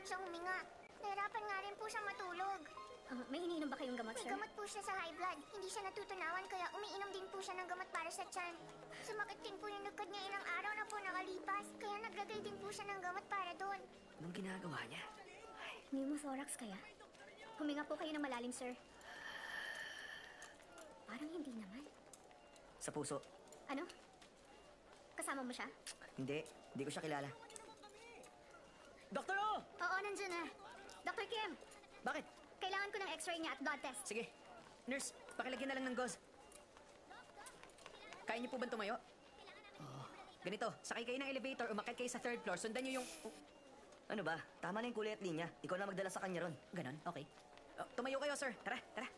siya huminga. Nahirapan nga rin po siya matulog. May iniinom ba kayong gamot, May sir? gamot po siya sa high blood. Hindi siya natutunawan kaya umiinom din po siya ng gamot para sa tiyan. Sumakit din po yung likod niya ilang araw na po nakalipas. Kaya naglagay din po siya ng gamot para doon. Anong ginagawa niya? Pneumothorax kaya? Huminga po kayo ng malalim, sir. Parang hindi naman. Sa puso. Ano? Kasama mo siya? Hindi ko siya kilala. Doktor O! Oo, nandiyan na. Dr. Kim, Bakit? kailangan ko ng x-ray niya at blood test. Sige. Nurse, pakilagyan na lang ng gauze. Kaya niyo po ba tumayo? Ganito, sakay kayo ng elevator, umakyat kayo sa third floor, sundan niyo yung... Ano ba? Tama na yung kulay at linya. Ikaw na magdala sa kanya ron. Ganon? Okay. Tumayo kayo, sir. Tara, tara.